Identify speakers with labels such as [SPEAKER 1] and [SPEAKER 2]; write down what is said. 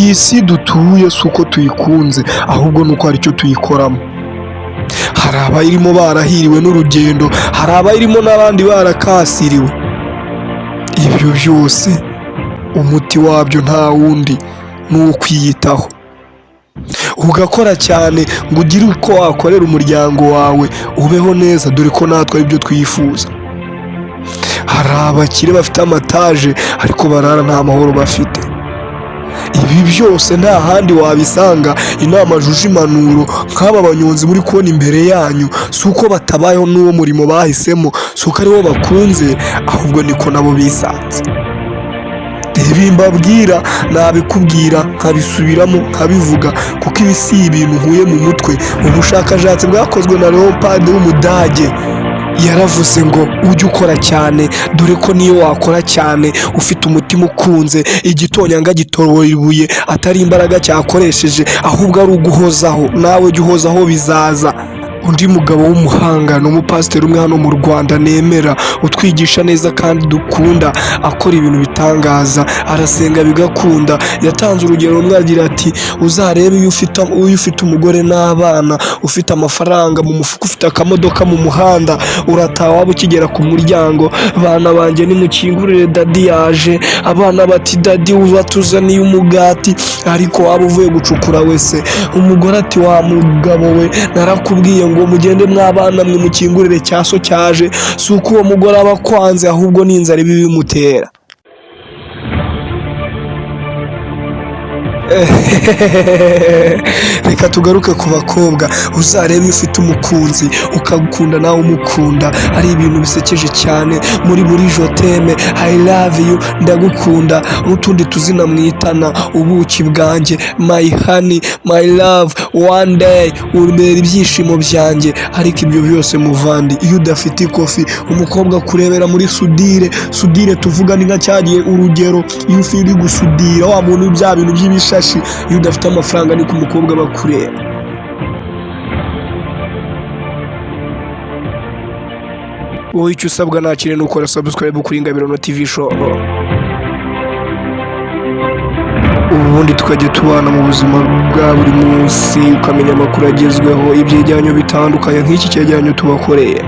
[SPEAKER 1] iyi si dutuye si uko tuyikunze ahubwo ni uko hari icyo tuyikoramo. Hari abayirimo barahiriwe n'urugendo, hari abayirimo n'abandi barakasiriwe. Ibyo byose umuti wabyo nta wundi ni uwo kwiyitaho, ugakora cyane ngo ugire uko wakorera umuryango wawe ubeho neza, dore ko natwe ari byo twifuza. Hari abakire bafite amataje ariko barara nta mahoro bafite. Ibi byose nta handi wabisanga. Inama zuje impanuro nk'aba banyonzi muri kubona imbere yanyu, si uko batabayeho n'uwo murimo bahisemo, si uko ariwo bakunze, ahubwo niko nabo bisanze. Ibi mbabwira nabikubwira nkabisubiramo nkabivuga, kuko ibi si ibintu nkuye mu mutwe. Ubushakashatsi bwakozwe na Leopold w'Umudage yaravuze ngo ujye ukora cyane, dore ko niyo wakora cyane ufite umutima ukunze, igitonyanga gitorora ibuye atari imbaraga cyakoresheje, ahubwo ari uguhozaho. Nawe jya uhozaho bizaza. Undi mugabo w'umuhanga ni umupasiteri umwe hano mu Rwanda nemera, utwigisha neza kandi dukunda, akora ibintu bitangaza, arasenga bigakunda. Yatanze urugero rumwe agira ati uzarebe iyo ufite umugore n'abana, ufite amafaranga mu mufuka, ufite akamodoka mu muhanda, urataha waba ukigera ku muryango, bana banjye nimukingurire dadi yaje, abana bati dadi ubatuzaniye umugati, ariko waba uvuye gucukura wese, umugore ati wa mugabo we narakubwiye ngo mugende mwabana mwe mukingurire cyaso cyaje. Si uko uwo mugore aba akwanze, ahubwo ni inzara ibi bimutera. Reka tugaruke ku bakobwa. Uzarebe iyo ufite umukunzi ukagukunda nawe umukunda, ari ibintu bisekeje cyane. muri joteme, I love you, ndagukunda, n'utundi tuzina mwitana, ubuki bwanjye, my honey, my love, one day umbera ibyishimo byanjye. Ariko ibyo byose muvandi, iyo udafite ikofi umukobwa kurebera muri sudire tuvuga ni nka cyagiye urugero, iyo ufiri gusudira wa muntu bya bintu by'ibishashi, iyo udafite amafaranga niko umukobwa bakureba. Wowe icyo usabwa nta kintu, ukora subscribe kuri Ingabirano TV show, ubundi tukajya tubana mu buzima bwa buri munsi, ukamenya amakuru agezweho, ibyegeranyo bitandukanye nk'iki cyegeranyo tubakoreye.